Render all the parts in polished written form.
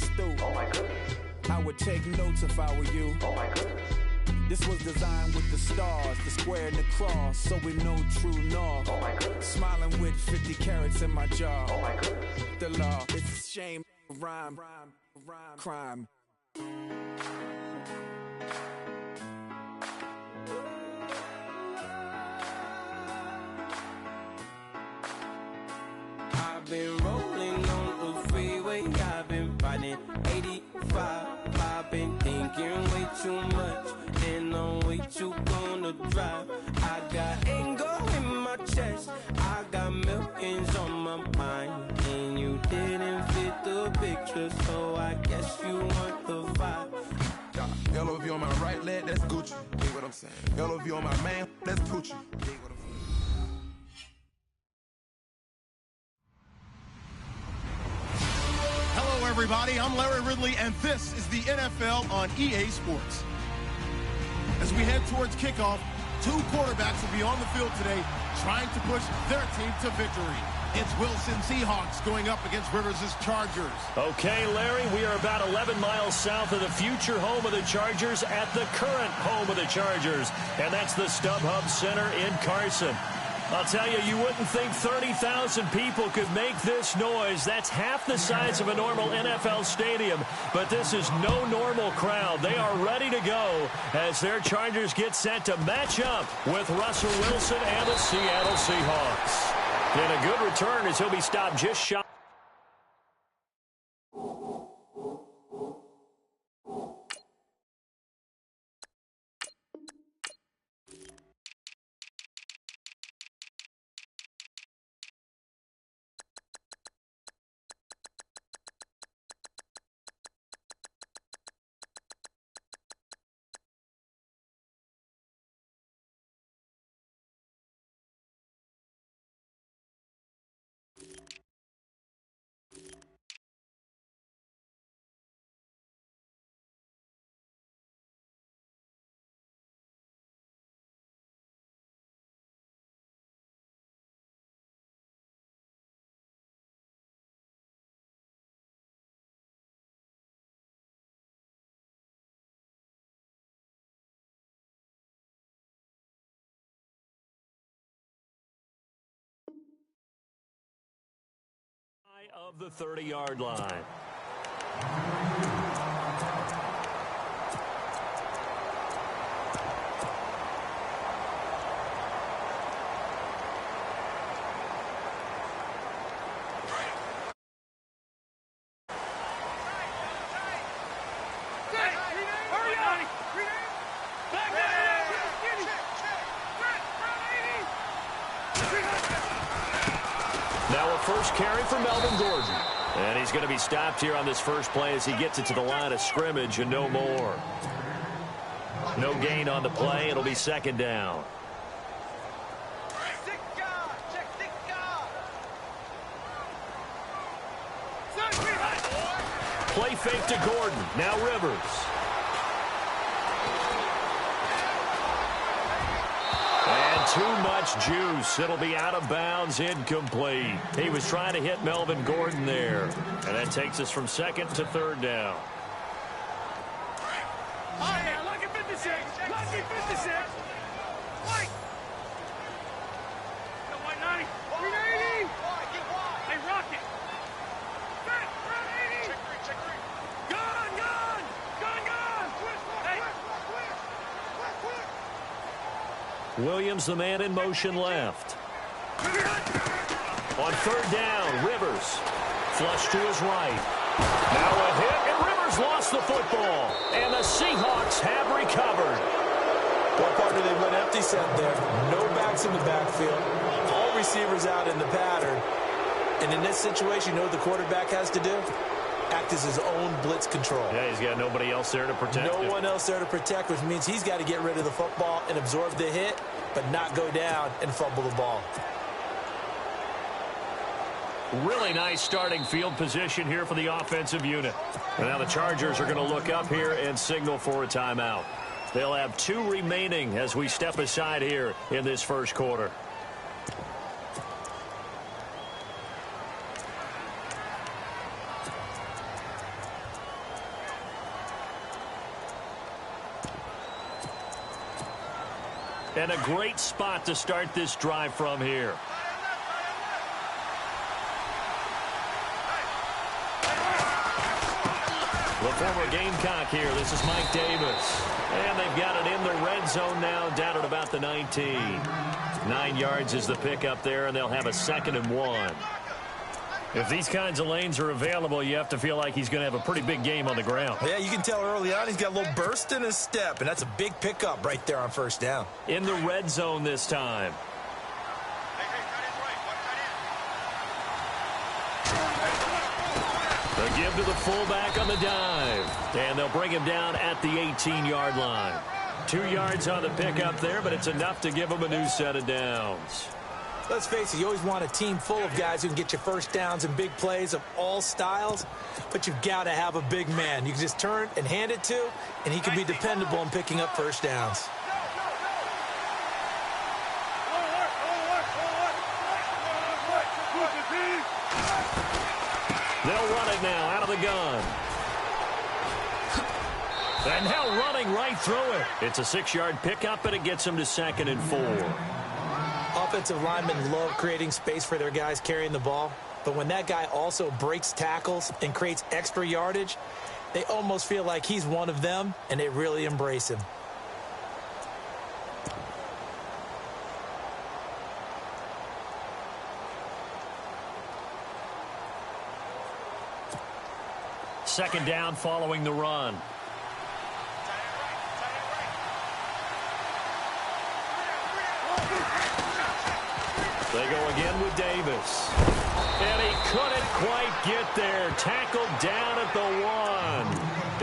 stoop. Oh my goodness. I would take notes if I were you. Oh my goodness. This was designed with the stars, the square and the cross, so we know true north. Oh my goodness. Smiling with 50 carats in my jaw. Oh my goodness. The law, it's a shame, rhyme, crime. I've been rolling on the freeway, I've been riding 85. I've been thinking way too much, and I'm way too gonna drive. I got anger in my chest, I got millions on my mind, and you didn't fit the picture, so I guess you want the vibe. LOV on my right leg, that's Gucci. Dig what I'm saying? LOV on my man, that's Poochie. Dig what I'm saying? Hello, everybody. I'm Larry Ridley, and this is the NFL on EA Sports. As we head towards kickoff, two quarterbacks will be on the field today trying to push their team to victory. It's Wilson Seahawks going up against Rivers' Chargers. Okay, Larry, we are about 11 miles south of the future home of the Chargers at the current home of the Chargers, and that's the StubHub Center in Carson. I'll tell you, you wouldn't think 30,000 people could make this noise. That's half the size of a normal NFL stadium, but this is no normal crowd. They are ready to go as their Chargers get set to match up with Russell Wilson and the Seattle Seahawks. And a good return as he'll be stopped just shy. Of the 30-yard line. Now a first carry for Melvin Gordon. And he's going to be stopped here on this first play as he gets it to the line of scrimmage and no more. No gain on the play. It'll be second down. Play fake to Gordon. Now Rivers. And too much juice. It'll be out of bounds, incomplete. He was trying to hit Melvin Gordon there. And that takes us from second to third down. Oh, yeah, lucky 56. Lucky 56. White. Go white 90. 380. Hey, Rocket. Back, 380. Check three. Gone. Hey. Williams, the man in motion left. On third down, Rivers. Flush to his right. Now a hit, and Rivers lost the football. And the Seahawks have recovered. Well, partner, they went empty set there. No backs in the backfield. All receivers out in the pattern. And in this situation, you know what the quarterback has to do? Act as his own blitz control. Yeah, he's got nobody else there to protect him. No one else there to protect, which means he's got to get rid of the football and absorb the hit, but not go down and fumble the ball. Really nice starting field position here for the offensive unit. And now the Chargers are going to look up here and signal for a timeout. They'll have 2 remaining as we step aside here in this first quarter. And a great spot to start this drive from here. The former Gamecock here. This is Mike Davis. And they've got it in the red zone now, down at about the 19. 9 yards is the pickup there, and they'll have a 2nd and 1. If these kinds of lanes are available, you have to feel like he's going to have a pretty big game on the ground. Yeah, you can tell early on he's got a little burst in his step, and that's a big pickup right there on first down. In the red zone this time. The give to the fullback on the dive. And they'll bring him down at the 18-yard line. 2 yards on the pickup there, but it's enough to give him a new set of downs. Let's face it, you always want a team full of guys who can get you first downs and big plays of all styles, but you've got to have a big man you can just turn and hand it to, and he can be dependable in picking up first downs. They'll run it now out of the gun. And now running right through it. It's a 6-yard pickup, and it gets them to 2nd and 4. Offensive linemen love creating space for their guys carrying the ball, but when that guy also breaks tackles and creates extra yardage, they almost feel like he's one of them, and they really embrace him. Second down following the run. They go again with Davis. And he couldn't quite get there. Tackled down at the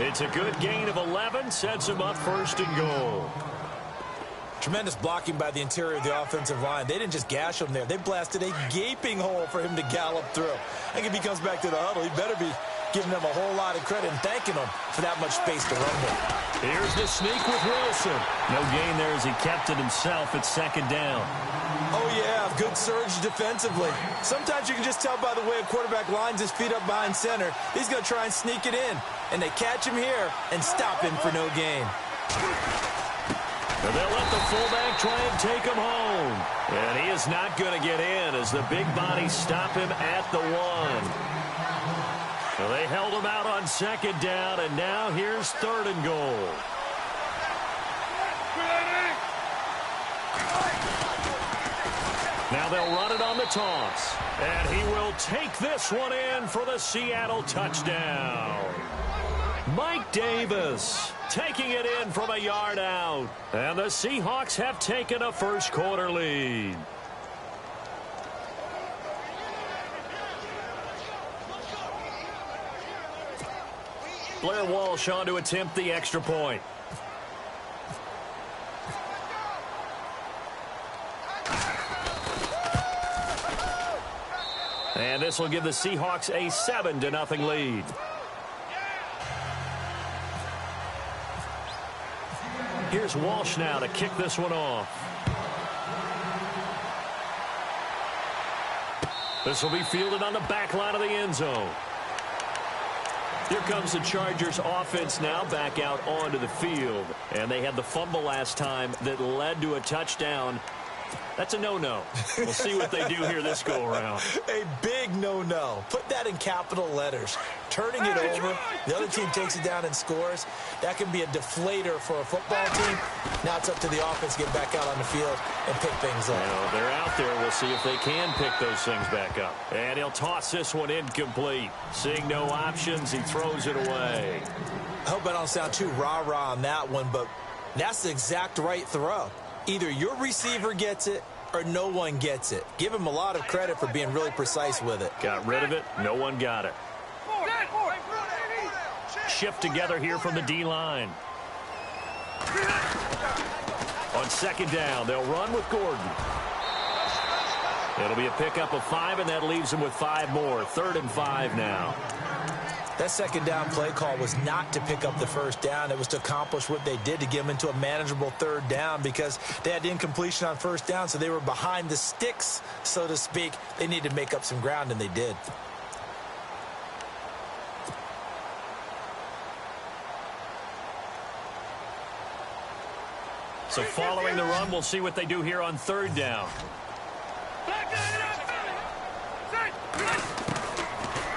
1. It's a good gain of 11. Sets him up 1st and goal. Tremendous blocking by the interior of the offensive line. They didn't just gash him there. They blasted a gaping hole for him to gallop through. I think if he comes back to the huddle, he better be giving them a whole lot of credit and thanking them for that much space to run with. Here's the sneak with Wilson. No gain there as he kept it himself at 2nd down. Oh, yeah, good surge defensively. Sometimes you can just tell by the way a quarterback lines his feet up behind center. He's going to try and sneak it in. And they catch him here and stop him for no gain. And they'll let the fullback try and take him home. And he is not going to get in as the big bodies stop him at the 1. So they held him out on 2nd down, and now here's 3rd and goal. Now they'll run it on the toss. And he will take this one in for the Seattle touchdown. Mike Davis taking it in from a yard out. And the Seahawks have taken a first-quarter lead. Blair Walsh on to attempt the extra point. And this will give the Seahawks a 7-0 lead. Here's Walsh now to kick this one off. This will be fielded on the back line of the end zone. Here comes the Chargers offense now back out onto the field. And they had the fumble last time that led to a touchdown. That's a no-no. We'll see what they do here this go-around. A big no-no. Put that in capital letters. Turning it over, the other team takes it down and scores. That can be a deflator for a football team. Now it's up to the offense to get back out on the field and pick things up. Well, they're out there. We'll see if they can pick those things back up. And he'll toss this one incomplete. Seeing no options, he throws it away. I hope I don't sound too rah-rah on that one, but that's the exact right throw. Either your receiver gets it or no one gets it. Give him a lot of credit for being really precise with it. Got rid of it. No one got it. Shift together here from the D-line. On 2nd down, they'll run with Gordon. It'll be a pickup of 5, and that leaves them with 5 more. 3rd and 5 now. That 2nd down play call was not to pick up the 1st down. It was to accomplish what they did to get them into a manageable 3rd down because they had incompletion on 1st down, so they were behind the sticks, so to speak. They needed to make up some ground, and they did. So following the run, we'll see what they do here on third down.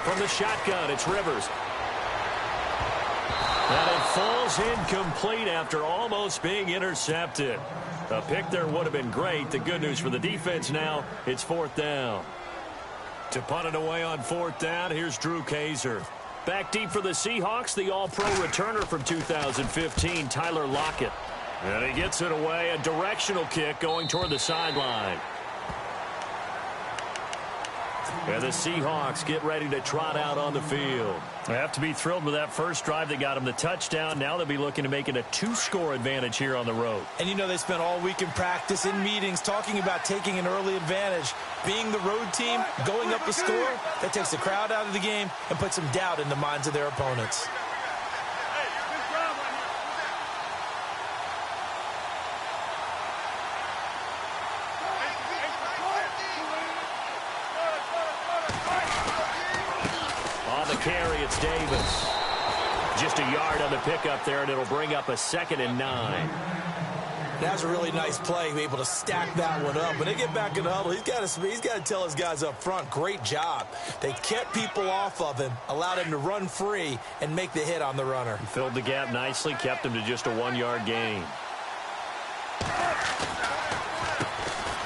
From the shotgun, it's Rivers. And it falls incomplete after almost being intercepted. A pick there would have been great. The good news for the defense now, it's fourth down. To punt it away on fourth down, here's Drew Kaiser. Back deep for the Seahawks, the all-pro returner from 2015, Tyler Lockett. And he gets it away, a directional kick going toward the sideline. And the Seahawks get ready to trot out on the field. They have to be thrilled with that first drive. They got them the touchdown. Now they'll be looking to make it a 2-score advantage here on the road. And you know they spent all week in practice, in meetings, talking about taking an early advantage. Being the road team, going up the score, that takes the crowd out of the game and puts some doubt in the minds of their opponents. Carry, it's Davis. Just a yard on the pickup there, and it'll bring up a 2nd and 9. That's a really nice play, able to stack that one up. When they get back in the huddle, he's got to tell his guys up front, great job. They kept people off of him, allowed him to run free, and make the hit on the runner. He filled the gap nicely, kept him to just a 1-yard gain.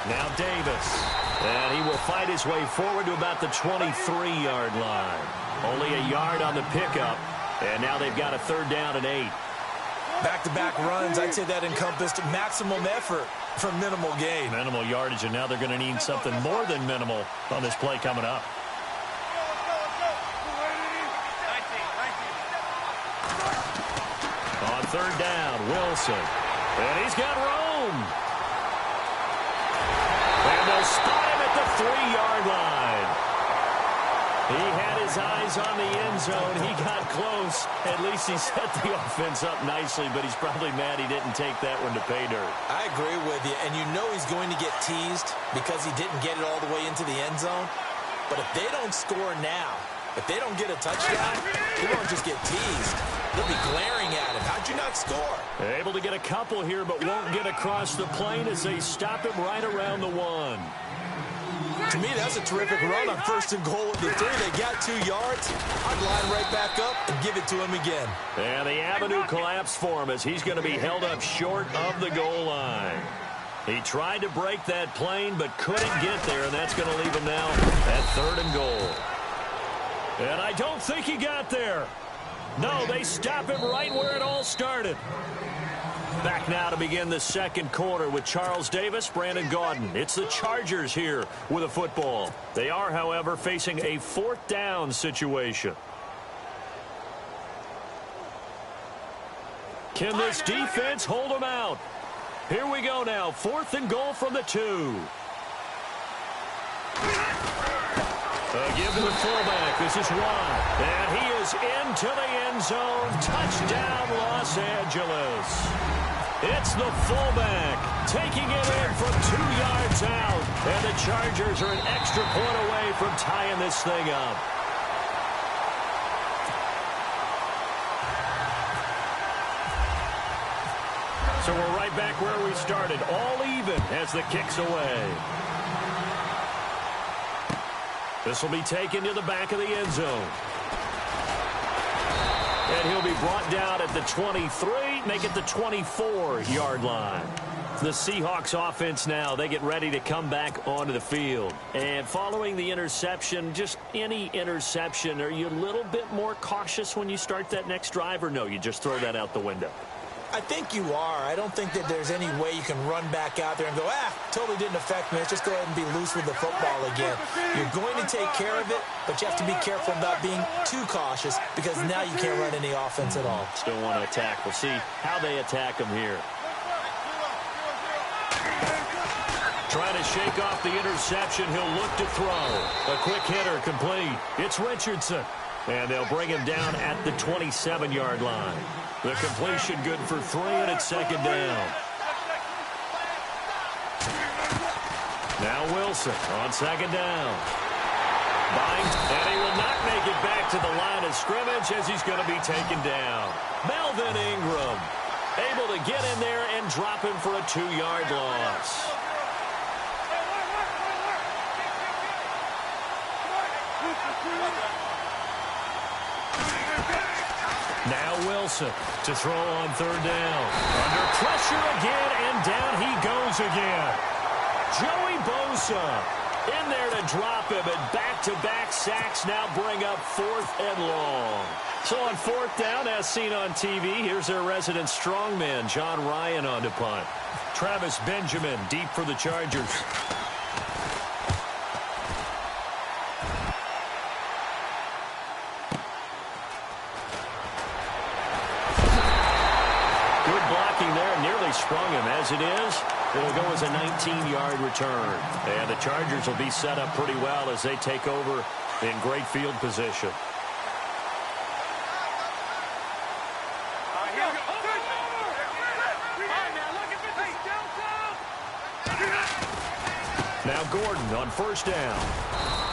Now Davis. And he will fight his way forward to about the 23-yard line. Only a yard on the pickup, and now they've got a 3rd down and 8. Back-to-back runs, I'd say that encompassed maximum effort for minimal gain. Minimal yardage, and now they're going to need something more than minimal on this play coming up. On 3rd down, Wilson. And he's got room. And they'll spot him at the 3-yard line. He had his eyes on the end zone. He got close. At least he set the offense up nicely, but he's probably mad he didn't take that one to pay dirt. I agree with you, and you know he's going to get teased because he didn't get it all the way into the end zone. But if they don't score now, if they don't get a touchdown, he won't just get teased. They'll be glaring at him. How'd you not score? Able to get a couple here, but won't get across the plane as they stop him right around the 1. To me, that's a terrific run on 1st and goal at the 3. They got 2 yards. I'd line right back up and give it to him again. And the avenue collapsed for him as he's going to be held up short of the goal line. He tried to break that plane but couldn't get there, and that's going to leave him now at 3rd and goal. And I don't think he got there. No, they stop him right where it all started. Back now to begin the 2nd quarter with Charles Davis, Brandon Gaudin. It's the Chargers here with a football. They are, however, facing a 4th down situation. Can this defense hold them out? Here we go now. 4th and goal from the 2. Give to the fullback. This is Watt. And he is into the end zone. Touchdown, Los Angeles. It's the fullback taking it in from 2 yards out. And the Chargers are an extra point away from tying this thing up. So we're right back where we started. All even as the kick's away. This will be taken to the back of the end zone. And he'll be brought down at the 23, make it the 24-yard line. The Seahawks offense now, they get ready to come back onto the field. And following the interception, just any interception, are you a little bit more cautious when you start that next drive, or no, you just throw that out the window? I think you are. I don't think that there's any way you can run back out there and go, totally didn't affect me. Let's just go ahead and be loose with the football again. You're going to take care of it, but you have to be careful about being too cautious because now you can't run any offense at all. Still want to attack. We'll see how they attack him here. Trying to shake off the interception. He'll look to throw. A quick hitter complete. It's Richardson. And they'll bring him down at the 27-yard line. The completion good for 3, and it's 2nd down. Now Wilson on 2nd down. Binds, and he will not make it back to the line of scrimmage as he's going to be taken down. Melvin Ingram. Able to get in there and drop him for a 2-yard loss. Now Wilson to throw on 3rd down. Under pressure again, and down he goes again. Joey Bosa in there to drop him, and back-to-back sacks now bring up 4th and long. So on 4th down, as seen on TV, here's their resident strongman, John Ryan, on to punt. Travis Benjamin deep for the Chargers. Sprung him. As it is, it'll go as a 19-yard return. And the Chargers will be set up pretty well as they take over in great field position. Now Gordon on 1st down.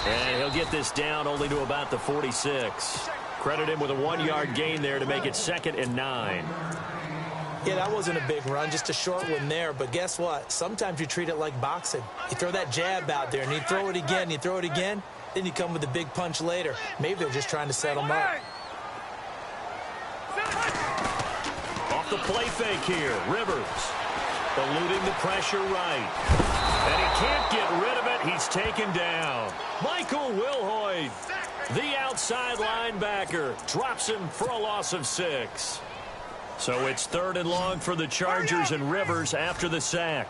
And he'll get this down only to about the 46. Credit him with a 1-yard gain there to make it 2nd and 9. Yeah, that wasn't a big run, just a short one there. But guess what? Sometimes you treat it like boxing. You throw that jab out there, and you throw it again, you throw it again, then you come with a big punch later. Maybe they're just trying to set him up. Off the play fake here, Rivers eluding the pressure right. And he can't get rid of it. He's taken down. Michael Wilhoit, the outside linebacker, drops him for a loss of 6. So it's 3rd and long for the Chargers, and Rivers after the sack.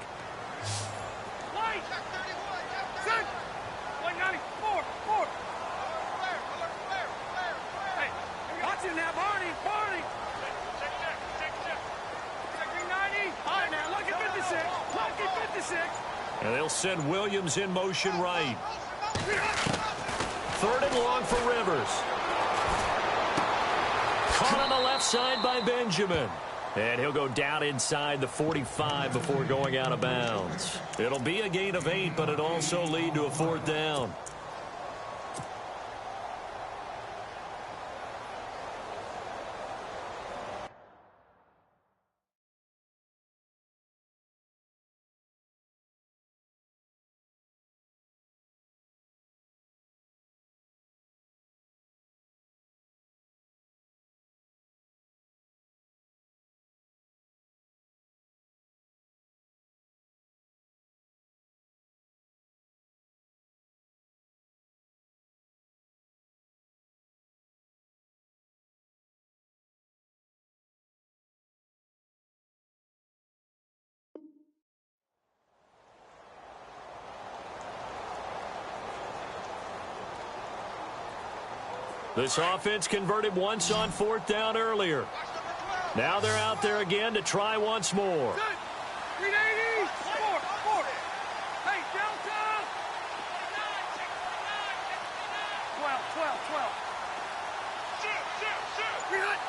And they'll send Williams in motion right. 3rd and long for Rivers. Caught on the left side by Benjamin. And he'll go down inside the 45 before going out of bounds. It'll be a gain of 8, but it'll also lead to a 4th down. This offense converted once on 4th down earlier. Now they're out there again to try once more. 380! 4. Hey, downtown! 12. Shoot!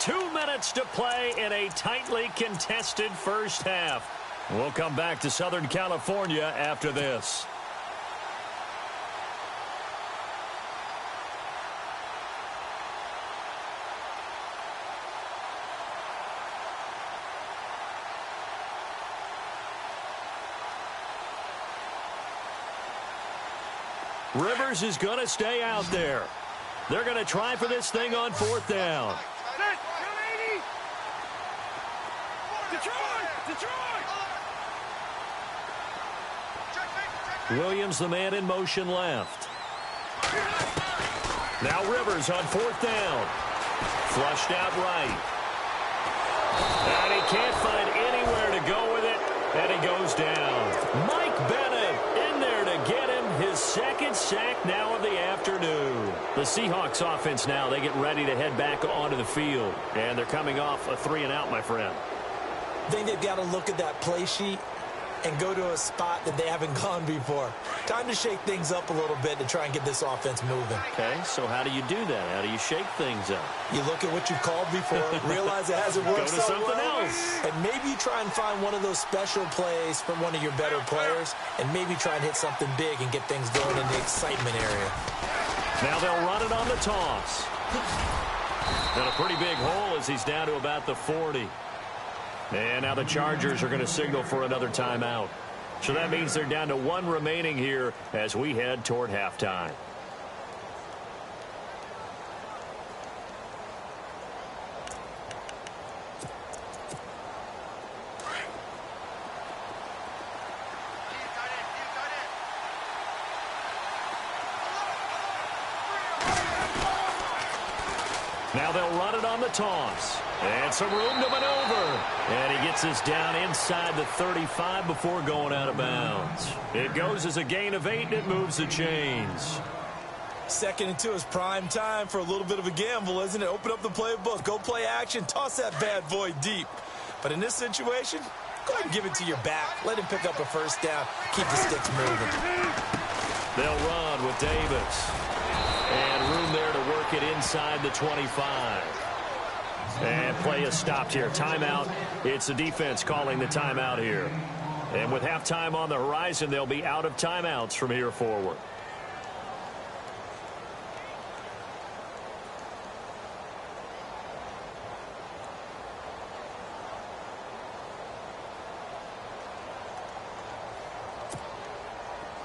2 minutes to play in a tightly contested first half. We'll come back to Southern California after this. Rivers is going to stay out there. They're going to try for this thing on 4th down. Williams, the man in motion left. Now Rivers on 4th down. Flushed out right. And he can't find anywhere to go with it. And he goes down. Mike Bennett in there to get him his 2nd sack now of the afternoon. The Seahawks offense now, they get ready to head back onto the field. And they're coming off a 3-and-out, my friend. I think they've got to look at that play sheet and go to a spot that they haven't gone before. Time to shake things up a little bit to try and get this offense moving. Okay, so how do you do that? How do you shake things up? You look at what you've called before, realize it hasn't worked Go to something else. and maybe you try and find one of those special plays from one of your better players, and maybe try and hit something big and get things going in the excitement area. Now they'll run it on the toss. And a pretty big hole as he's down to about the 40. And now the Chargers are going to signal for another timeout. So that means they're down to 1 remaining here as we head toward halftime. Now they'll run it on the toss. And some room to maneuver. And he gets this down inside the 35 before going out of bounds. It goes as a gain of 8, and it moves the chains. 2nd and 2 is prime time for a little bit of a gamble, isn't it? Open up the playbook, go play action, toss that bad boy deep. But in this situation, go ahead and give it to your back. Let him pick up a first down. Keep the sticks moving. They'll run with Davis. And room there to work it inside the 25. And play is stopped here. Timeout. It's the defense calling the timeout here. And with halftime on the horizon, they'll be out of timeouts from here forward.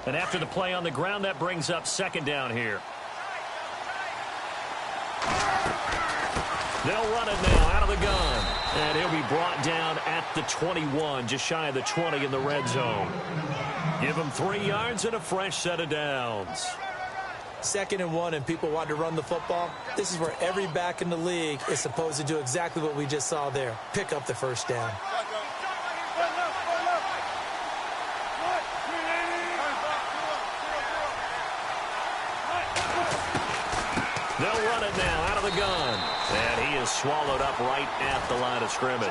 And after the play on the ground, that brings up 2nd down here. They'll run it now out of the gun. And he'll be brought down at the 21, just shy of the 20 in the red zone. Give him 3 yards and a fresh set of downs. 2nd and 1, and people want to run the football. This is where every back in the league is supposed to do exactly what we just saw there. Pick up the first down. They'll run it now out of the gun. And he is swallowed up right at the line of scrimmage.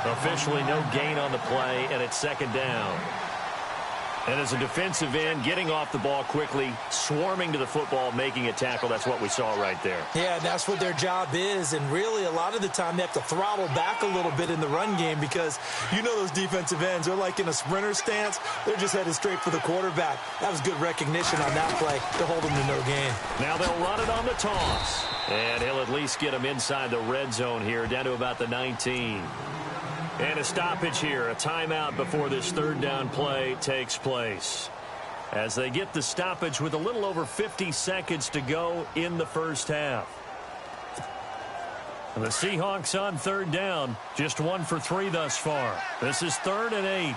Officially no gain on the play, and it's 2nd down. And as a defensive end, getting off the ball quickly, swarming to the football, making a tackle, that's what we saw right there. Yeah, and that's what their job is. And really, a lot of the time, they have to throttle back a little bit in the run game because you know those defensive ends, they're like in a sprinter stance. They're just headed straight for the quarterback. That was good recognition on that play to hold them to no gain. Now they'll run it on the toss. And he'll at least get them inside the red zone here, down to about the 19. And a stoppage here, a timeout before this 3rd down play takes place. As they get the stoppage with a little over 50 seconds to go in the first half. And the Seahawks on 3rd down, just 1 for 3 thus far. This is 3rd and 8.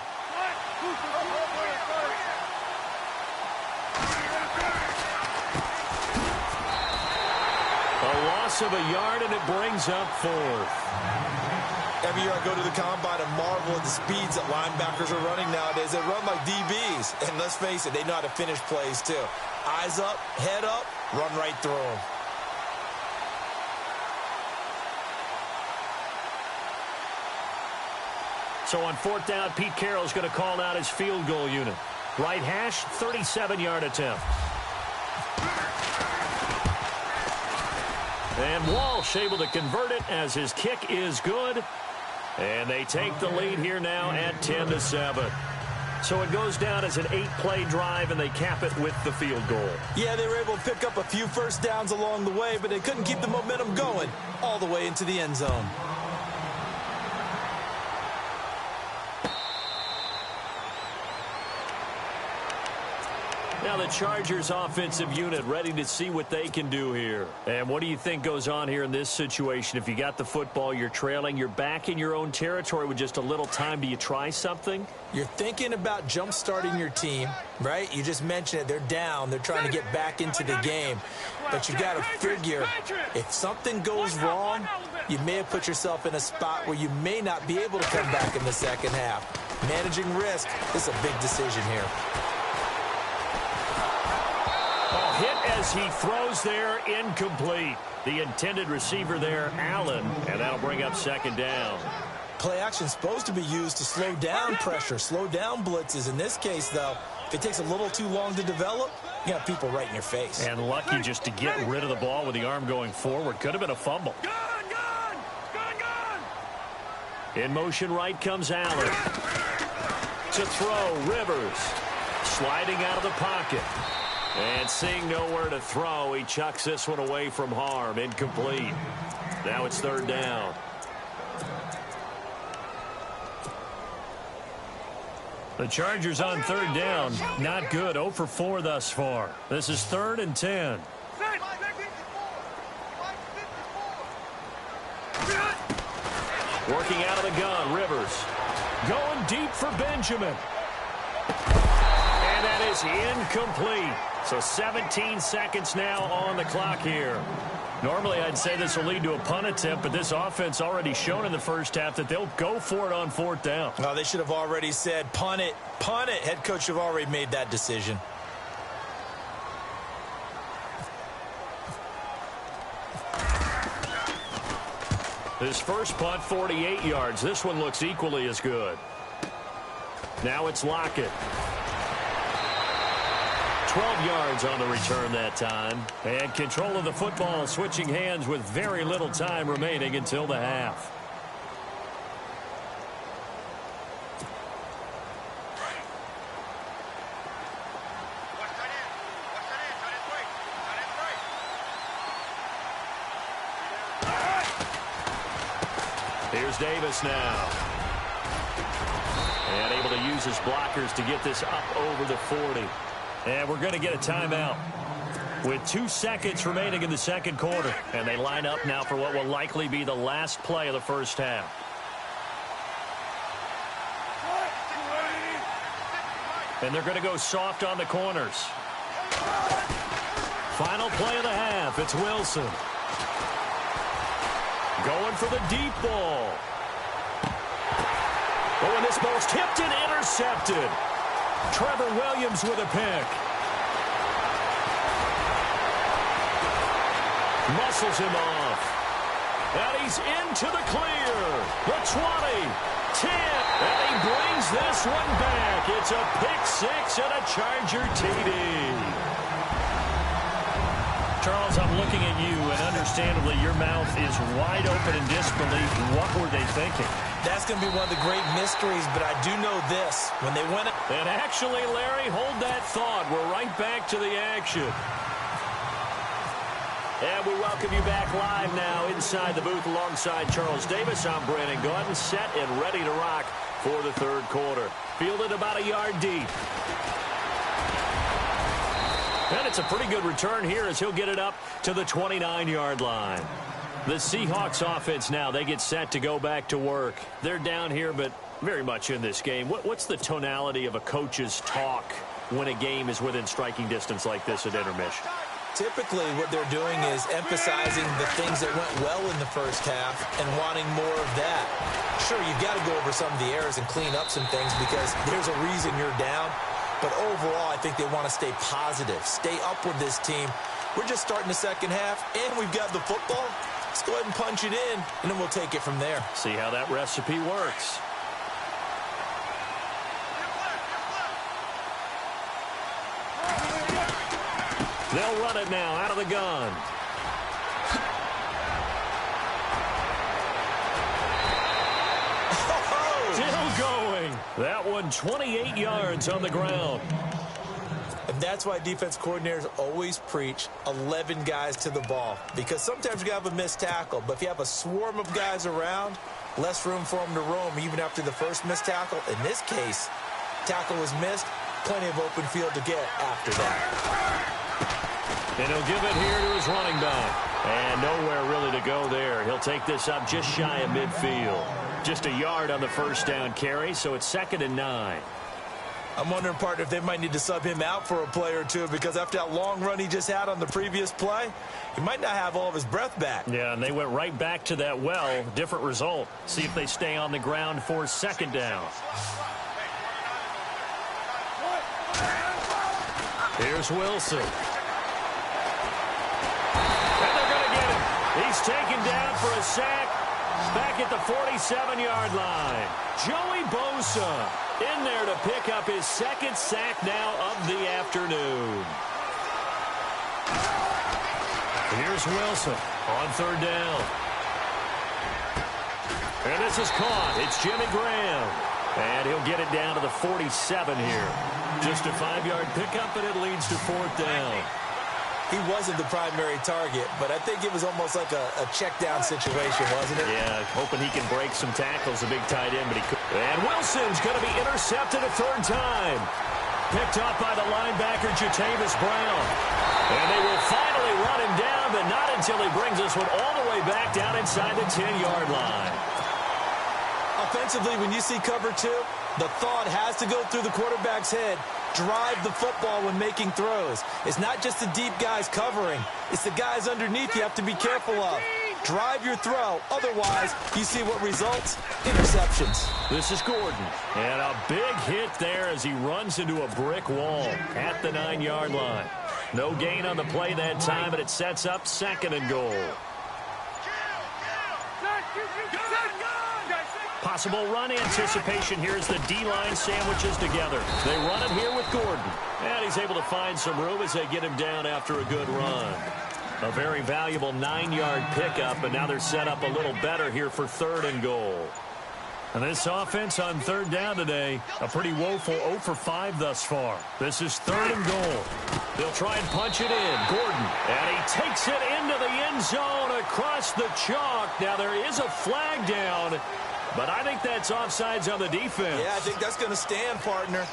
A loss of a yard, and it brings up 4th. Every year I go to the combine and marvel at the speeds that linebackers are running nowadays. They run like DBs. And let's face it, they know how to finish plays too. Eyes up, head up, run right through them. So on 4th down, Pete Carroll's going to call out his field goal unit. Right hash, 37-yard attempt. And Walsh able to convert it as his kick is good. And they take the lead here now at 10-7. So it goes down as an 8-play drive, and they cap it with the field goal. Yeah, they were able to pick up a few first downs along the way, but they couldn't keep the momentum going all the way into the end zone. Now the Chargers offensive unit ready to see what they can do here. And what do you think goes on here in this situation? If you got the football, you're trailing, you're back in your own territory with just a little time. Do you try something? You're thinking about jump-starting your team, right? You just mentioned it. They're down. They're trying to get back into the game. But you got to figure if something goes wrong, you may have put yourself in a spot where you may not be able to come back in the second half. Managing risk is a big decision here. Hit as he throws there, incomplete. The intended receiver there, Allen, and that'll bring up 2nd down. Play action is supposed to be used to slow down pressure, slow down blitzes. In this case, though, if it takes a little too long to develop, you got people right in your face. And lucky just to get rid of the ball with the arm going forward. Could have been a fumble. In motion right comes Allen. To throw, Rivers. Sliding out of the pocket. And seeing nowhere to throw, he chucks this one away from harm. Incomplete. Now it's third down. The Chargers on third down. Not good. 0 for 4 thus far. This is 3rd and 10. Working out of the gun, Rivers. Going deep for Benjamin. And that is incomplete. So 17 seconds now on the clock here. Normally, I'd say this will lead to a punt attempt, but this offense already shown in the first half that they'll go for it on 4th down. Oh, they should have already said, punt it, punt it. Head coach have already made that decision. His first punt, 48 yards. This one looks equally as good. Now it's Lockett. 12 yards on the return that time. And control of the football switching hands with very little time remaining until the half. Here's Davis now. And able to use his blockers to get this up over the 40. And we're going to get a timeout with 2 seconds remaining in the second quarter. And they line up now for what will likely be the last play of the first half. And they're going to go soft on the corners. Final play of the half. It's Wilson. Going for the deep ball. Oh, and this ball's tipped and intercepted. Trevor Williams with a pick. Muscles him off. And he's into the clear. The 20, 10, and he brings this one back. It's a pick six and a Charger TD. Charles, I'm looking at you, and understandably, your mouth is wide open in disbelief. What were they thinking? That's going to be one of the great mysteries, but I do know this. When they win it... And actually, Larry, hold that thought. We're right back to the action. And we welcome you back live now inside the booth alongside Charles Davis. I'm Brandon Gordon, set and ready to rock for the third quarter. Fielded about a yard deep. And it's a pretty good return here as he'll get it up to the 29-yard line. The Seahawks offense now, they get set to go back to work. They're down here, but very much in this game. What's the tonality of a coach's talk when a game is within striking distance like this at intermission? Typically, what they're doing is emphasizing the things that went well in the first half and wanting more of that. Sure, you've got to go over some of the errors and clean up some things because there's a reason you're down. But overall, I think they want to stay positive, stay up with this team. We're just starting the second half, and we've got the football. Let's go ahead and punch it in, and then we'll take it from there. See how that recipe works. They'll run it now out of the gun. Still going. That one 28 yards on the ground. And that's why defense coordinators always preach 11 guys to the ball. Because sometimes you have a missed tackle, but if you have a swarm of guys around, less room for them to roam even after the first missed tackle. In this case, tackle was missed, plenty of open field to get after that. And he'll give it here to his running back. And nowhere really to go there. He'll take this up just shy of midfield. Just a yard on the first down carry, so it's 2nd and 9. I'm wondering, partner, if they might need to sub him out for a play or two because after that long run he just had on the previous play, he might not have all of his breath back. Yeah, and they went right back to that well. Different result. See if they stay on the ground for 2nd down. Here's Wilson. And they're going to get him. He's taken down for a sack. Back at the 47-yard line. Joey Bosa in there to pick up his second sack now of the afternoon. Here's Wilson on third down. And this is caught. It's Jimmy Graham. And he'll get it down to the 47 here. Just a 5-yard pickup, and it leads to fourth down. He wasn't the primary target, but I think it was almost like a check-down situation, wasn't it? Yeah, hoping he can break some tackles, a big tight end, but he couldn't. And Wilson's going to be intercepted a third time. Picked up by the linebacker, Jatavis Brown. And they will finally run him down, but not until he brings this one all the way back down inside the 10-yard line. Offensively, when you see cover two, the thought has to go through the quarterback's head. Drive the football when making throws. It's not just the deep guys covering. It's the guys underneath you have to be careful of. Drive your throw. Otherwise, you see what results? Interceptions. This is Gordon. And a big hit there as he runs into a brick wall at the 9-yard line. No gain on the play that time, but it sets up second and goal. Possible run anticipation here as the D-line sandwiches together. They run it here with Gordon. And he's able to find some room as they get him down after a good run. A very valuable 9-yard pickup, and now they're set up a little better here for third and goal. And this offense on third down today, a pretty woeful 0 for 5 thus far. This is third and goal. They'll try and punch it in. Gordon, and he takes it into the end zone across the chalk. Now there is a flag down, but I think that's offsides on the defense. Yeah, I think that's going to stand, partner.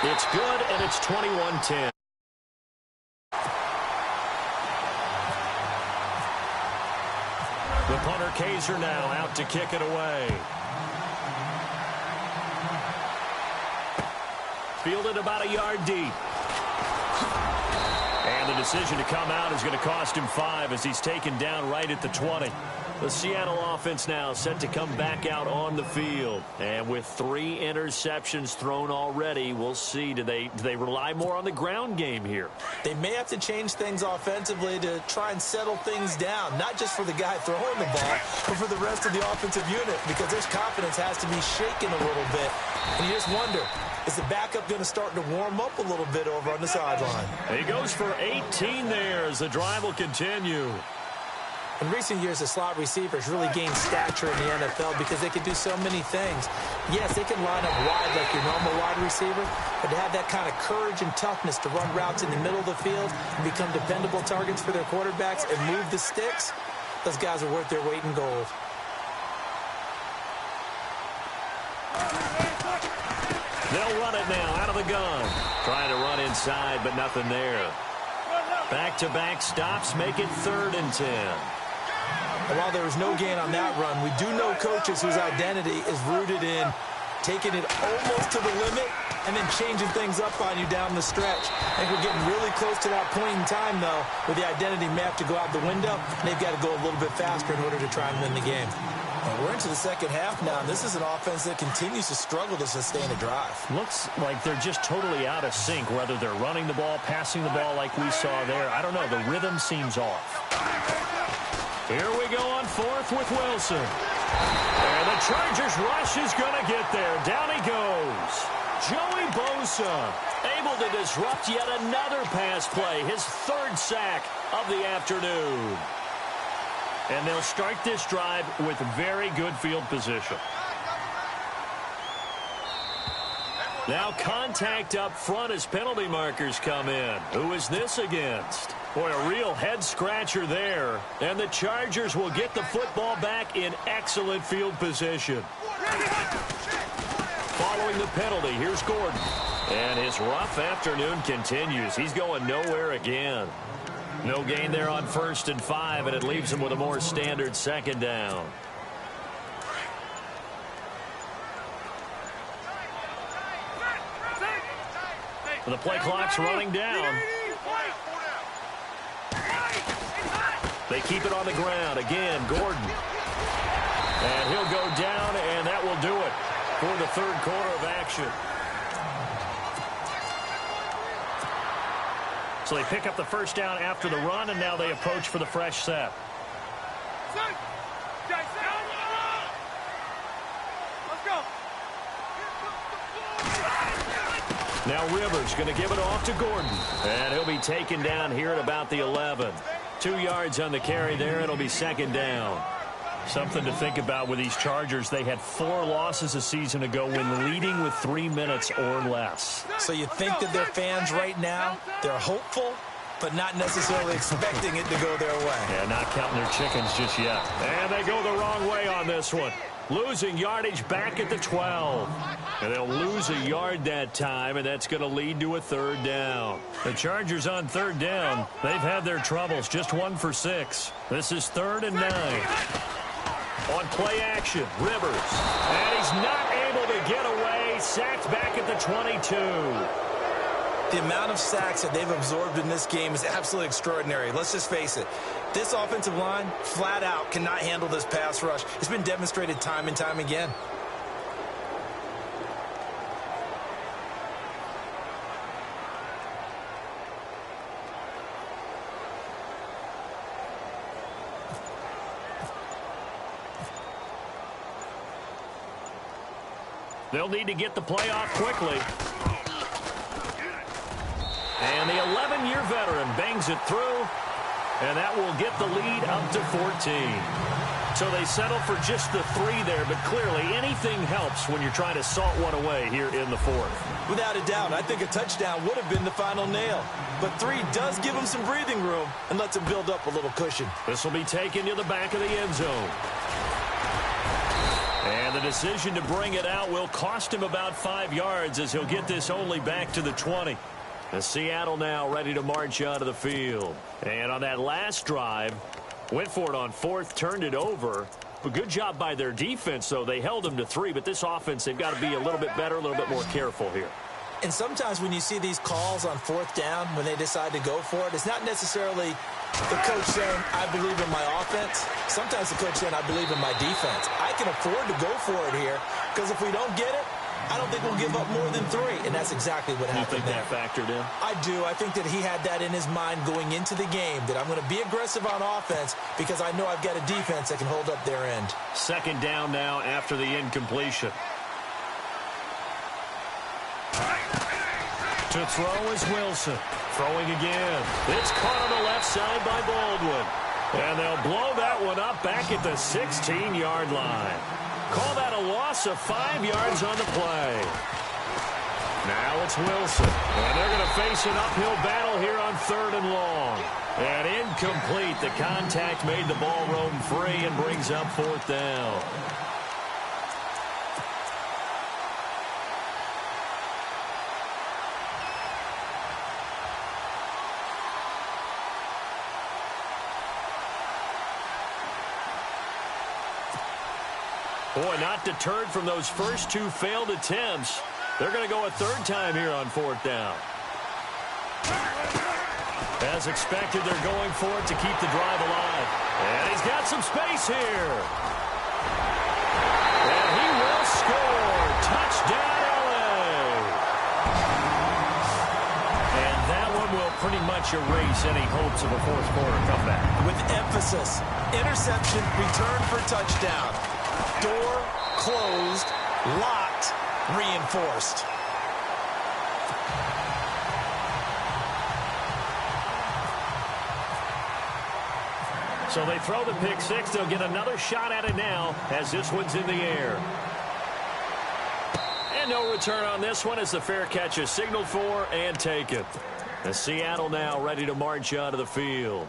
It's good, and it's 21-10. The punter Kaiser now out to kick it away. Fielded about a yard deep. And the decision to come out is going to cost him 5 as he's taken down right at the 20. The Seattle offense now set to come back out on the field. And with 3 interceptions thrown already, we'll see. Do they rely more on the ground game here? They may have to change things offensively to try and settle things down, not just for the guy throwing the ball, but for the rest of the offensive unit, because their confidence has to be shaken a little bit. And you just wonder, is the backup going to start to warm up a little bit over on the sideline? He goes for 18 there as the drive will continue. In recent years, the slot receivers really gained stature in the NFL because they can do so many things. Yes, they can line up wide like your normal wide receiver, but to have that kind of courage and toughness to run routes in the middle of the field and become dependable targets for their quarterbacks and move the sticks, those guys are worth their weight in gold. They'll run it now out of the gun. Trying to run inside, but nothing there. Back-to-back stops make it 3rd and 10. And while there was no gain on that run, we do know coaches whose identity is rooted in taking it almost to the limit and then changing things up on you down the stretch. I think we're getting really close to that point in time, though, where the identity may have to go out the window, and they've got to go a little bit faster in order to try and win the game. Well, we're into the second half now, and this is an offense that continues to struggle to sustain a drive. Looks like they're just totally out of sync, whether they're running the ball, passing the ball like we saw there. I don't know. The rhythm seems off. Here we go on 4th with Wilson. And the Chargers rush is going to get there. Down he goes. Joey Bosa able to disrupt yet another pass play. His 3rd sack of the afternoon. And they'll start this drive with very good field position. Now contact up front as penalty markers come in. Who is this against? Boy, a real head-scratcher there. And the Chargers will get the football back in excellent field position. Following the penalty, here's Gordon. And his rough afternoon continues. He's going nowhere again. No gain there on 1st and 5, and it leaves him with a more standard 2nd down. The play clock's running down. They keep it on the ground. Again, Gordon. And he'll go down, and that will do it for the 3rd quarter of action. So they pick up the first down after the run, and now they approach for the fresh set. Let's go. Now Rivers going to give it off to Gordon. And he'll be taken down here at about the 11. 2 yards on the carry there. It'll be second down. Something to think about with these Chargers. They had 4 losses a season ago when leading with 3 minutes or less. So you think that their fans right now, they're hopeful, but not necessarily expecting it to go their way. Yeah, not counting their chickens just yet. And they go the wrong way on this one. Losing yardage back at the 12. And they'll lose a yard that time, and that's going to lead to a third down. The Chargers on third down, they've had their troubles, just 1 for 6. This is 3rd and 9. On play action, Rivers. And he's not able to get away. Sacked back at the 22. The amount of sacks that they've absorbed in this game is absolutely extraordinary. Let's just face it. This offensive line, flat out, cannot handle this pass rush. It's been demonstrated time and time again. They'll need to get the play off quickly. And the 11-year veteran bangs it through, and that will get the lead up to 14. So they settle for just the 3 there, but clearly anything helps when you're trying to salt one away here in the 4th. Without a doubt, I think a touchdown would have been the final nail. But 3 does give them some breathing room and lets them build up a little cushion. This will be taken to the back of the end zone. And the decision to bring it out will cost him about 5 yards as he'll get this only back to the 20. And Seattle now ready to march out of the field. And on that last drive, went for it on 4th, turned it over. But good job by their defense, though. They held them to 3, but this offense, they've got to be a little bit better, a little bit more careful here. And sometimes when you see these calls on 4th down, when they decide to go for it, it's not necessarily the coach saying, I believe in my offense. Sometimes the coach saying, I believe in my defense. I can afford to go for it here because if we don't get it, I don't think we'll give up more than 3, and that's exactly what happened there. You think that factored in? I do. I think that he had that in his mind going into the game, that I'm going to be aggressive on offense because I know I've got a defense that can hold up their end. Second down now after the incompletion. To throw is Wilson. Throwing again. It's caught on the left side by Baldwin. And they'll blow that one up back at the 16-yard line. Call that a loss of 5 yards on the play. Now it's Wilson. And they're going to face an uphill battle here on 3rd and long. And incomplete. The contact made the ball roam free and brings up 4th down. Boy, not deterred from those first 2 failed attempts. They're going to go a 3rd time here on 4th down. As expected, they're going for it to keep the drive alive. And he's got some space here. And he will score. Touchdown, LA. And that one will pretty much erase any hopes of a 4th quarter comeback. With emphasis, interception, return for touchdown. Door closed, locked, reinforced. So they throw the pick 6. They'll get another shot at it now as this one's in the air. And no return on this one as the fair catch is signaled for and taken. And Seattle now ready to march out of the field.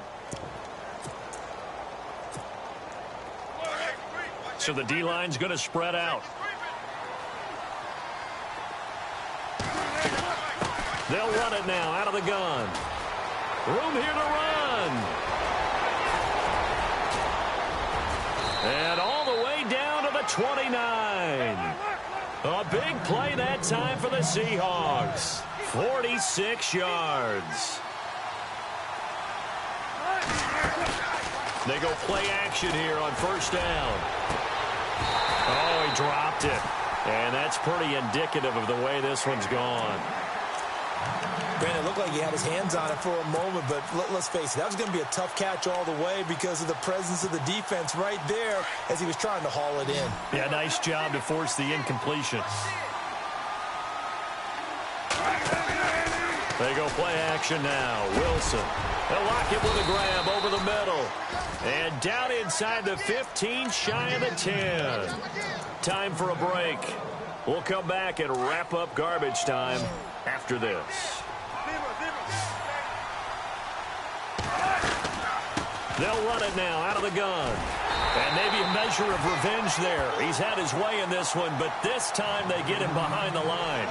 So the D-line's going to spread out. They'll run it now out of the gun. Room here to run. And all the way down to the 29. A big play that time for the Seahawks. 46 yards. They go play action here on 1st down. Oh, he dropped it. And that's pretty indicative of the way this one's gone. Brandon, it looked like he had his hands on it for a moment, but let's face it, that was going to be a tough catch all the way because of the presence of the defense right there as he was trying to haul it in. Yeah, nice job to force the incompletion. They go play action now. Wilson. They'll lock it with a grab over the middle. And down inside the 15, shy of the 10. Time for a break. We'll come back and wrap up garbage time after this. They'll run it now out of the gun. And maybe a measure of revenge there. He's had his way in this one, but this time they get him behind the line.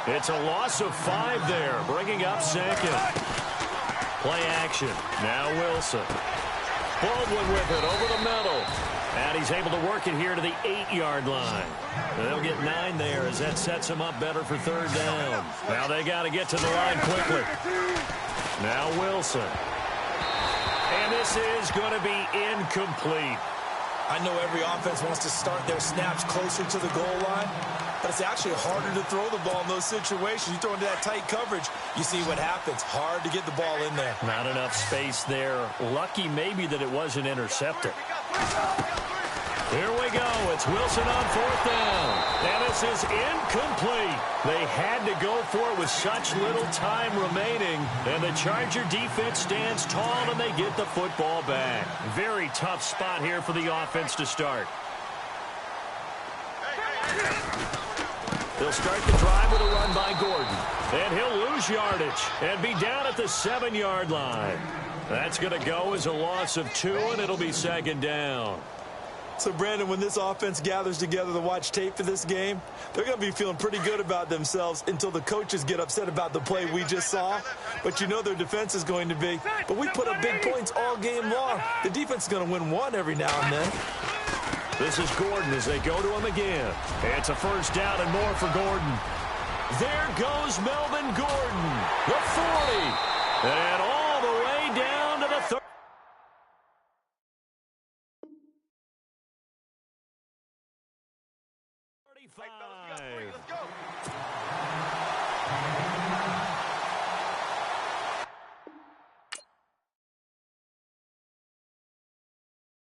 It's a loss of 5 there, bringing up second. Play action. Now Wilson. Baldwin with it over the middle. And he's able to work it here to the 8-yard line. They'll get 9 there as that sets him up better for 3rd down. Now they got to get to the line quickly. Now Wilson. And this is going to be incomplete. I know every offense wants to start their snaps closer to the goal line, but it's actually harder to throw the ball in those situations. You throw into that tight coverage, you see what happens. Hard to get the ball in there. Not enough space there. Lucky maybe that it wasn't intercepted. Here we go. It's Wilson on 4th down. And this is incomplete. They had to go for it with such little time remaining. And the Charger defense stands tall and they get the football back. Very tough spot here for the offense to start. They'll start the drive with a run by Gordon. And he'll lose yardage and be down at the 7-yard line. That's going to go as a loss of 2, and it'll be 2nd down. So, Brandon, when this offense gathers together to watch tape for this game, they're going to be feeling pretty good about themselves until the coaches get upset about the play we just saw. But you know their defense is going to be. But we put up big points all game long. The defense is going to win one every now and then. This is Gordon as they go to him again. It's a 1st down and more for Gordon. There goes Melvin Gordon, the 40. And all the way down to the 30.